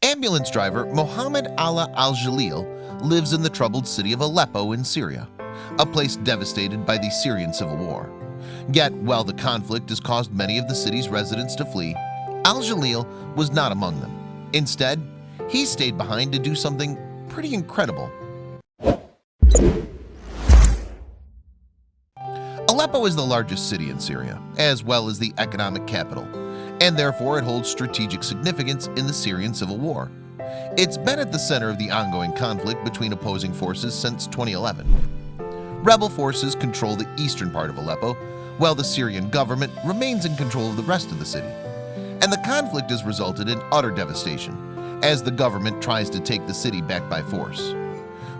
Ambulance driver Mohammed Allah al-Jalil lives in the troubled city of Aleppo in Syria, a place devastated by the Syrian civil war. Yet, while the conflict has caused many of the city's residents to flee, al-Jalil was not among them. Instead, he stayed behind to do something pretty incredible. Aleppo is the largest city in Syria, as well as the economic capital, and therefore it holds strategic significance in the Syrian civil war. It's been at the center of the ongoing conflict between opposing forces since 2011. Rebel forces control the eastern part of Aleppo, while the Syrian government remains in control of the rest of the city. And the conflict has resulted in utter devastation, as the government tries to take the city back by force.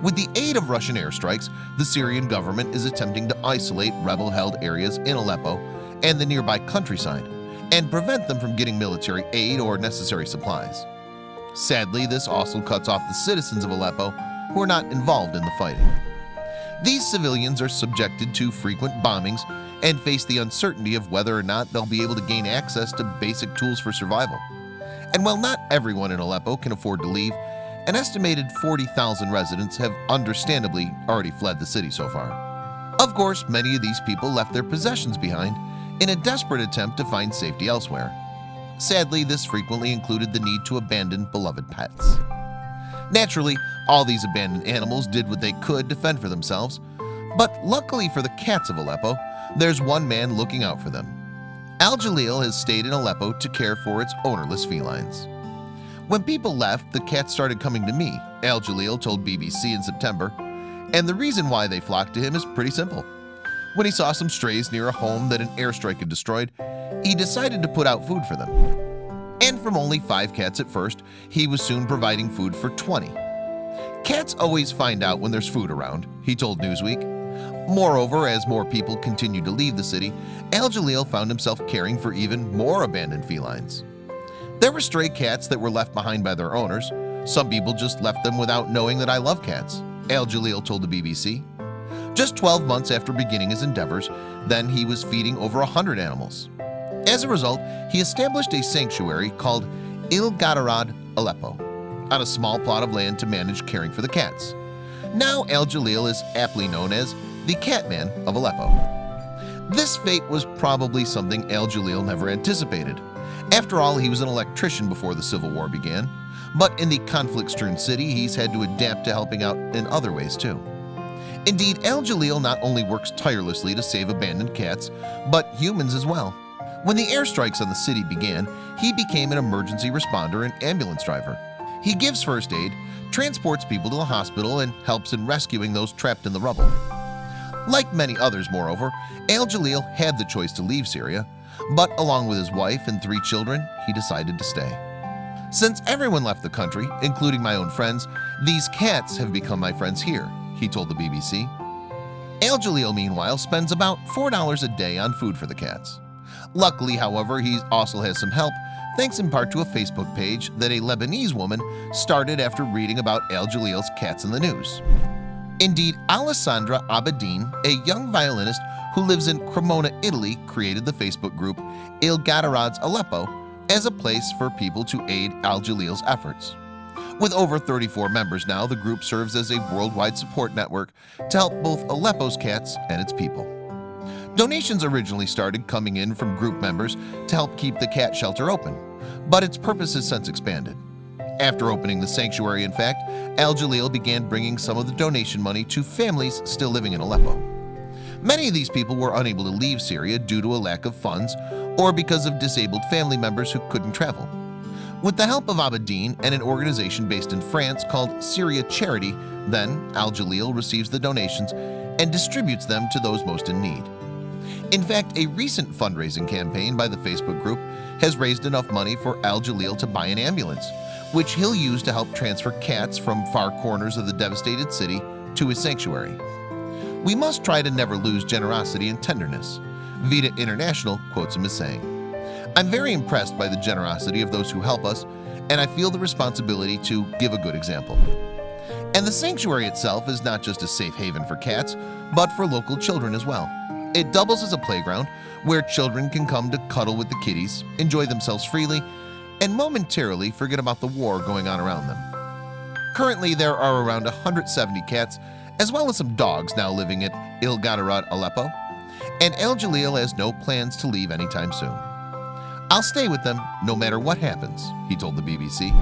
With the aid of Russian airstrikes, the Syrian government is attempting to isolate rebel-held areas in Aleppo and the nearby countryside and prevent them from getting military aid or necessary supplies. Sadly, this also cuts off the citizens of Aleppo who are not involved in the fighting. These civilians are subjected to frequent bombings and face the uncertainty of whether or not they'll be able to gain access to basic tools for survival. And while not everyone in Aleppo can afford to leave, an estimated 40,000 residents have understandably already fled the city so far. Of course, many of these people left their possessions behind in a desperate attempt to find safety elsewhere. Sadly, this frequently included the need to abandon beloved pets. Naturally, all these abandoned animals did what they could to fend for themselves, but luckily for the cats of Aleppo, there's one man looking out for them. Al-Jalil has stayed in Aleppo to care for its ownerless felines. When people left, the cats started coming to me, Al-Jalil told BBC in September, and the reason why they flocked to him is pretty simple. When he saw some strays near a home that an airstrike had destroyed, he decided to put out food for them. And from only 5 cats at first, he was soon providing food for 20. Cats always find out when there's food around, he told Newsweek. Moreover, as more people continued to leave the city, Al-Jalil found himself caring for even more abandoned felines. There were stray cats that were left behind by their owners. Some people just left them without knowing that I love cats, Al-Jalil told the BBC. Just 12 months after beginning his endeavors, then he was feeding over 100 animals. As a result, he established a sanctuary called Il-Gadarad Aleppo on a small plot of land to manage caring for the cats. Now Al-Jalil is aptly known as the Catman of Aleppo. This fate was probably something Al-Jalil never anticipated. After all, he was an electrician before the Civil War began, but in the conflict-strewn city, he's had to adapt to helping out in other ways too. Indeed, Al-Jalil not only works tirelessly to save abandoned cats, but humans as well. When the airstrikes on the city began, he became an emergency responder and ambulance driver. He gives first aid, transports people to the hospital, and helps in rescuing those trapped in the rubble. Like many others, moreover, Al-Jalil had the choice to leave Syria, but along with his wife and 3 children, he decided to stay. Since everyone left the country, including my own friends, these cats have become my friends here, he told the BBC. Al-Jalil, meanwhile, spends about $4 a day on food for the cats. Luckily, however, he also has some help, thanks in part to a Facebook page that a Lebanese woman started after reading about Al-Jalil's cats in the news. Indeed, Alessandra Abedin, a young violinist who lives in Cremona, Italy, created the Facebook group Il Gadarad's Aleppo as a place for people to aid Al-Jalil's efforts. With over 34 members now, the group serves as a worldwide support network to help both Aleppo's cats and its people. Donations originally started coming in from group members to help keep the cat shelter open, but its purpose has since expanded. After opening the sanctuary, in fact, Al-Jalil began bringing some of the donation money to families still living in Aleppo. Many of these people were unable to leave Syria due to a lack of funds or because of disabled family members who couldn't travel. With the help of Abedin and an organization based in France called Syria Charity, then Al-Jalil receives the donations and distributes them to those most in need. In fact, a recent fundraising campaign by the Facebook group has raised enough money for Al-Jalil to buy an ambulance, which he'll use to help transfer cats from far corners of the devastated city to his sanctuary. We must try to never lose generosity and tenderness, Vita International quotes him as saying. I'm very impressed by the generosity of those who help us, and I feel the responsibility to give a good example. And the sanctuary itself is not just a safe haven for cats, but for local children as well. It doubles as a playground where children can come to cuddle with the kitties, enjoy themselves freely, and momentarily forget about the war going on around them. Currently, there are around 170 cats, as well as some dogs now living at Il Gadarat, Aleppo, and Al Jalil has no plans to leave anytime soon. "I'll stay with them no matter what happens," he told the BBC.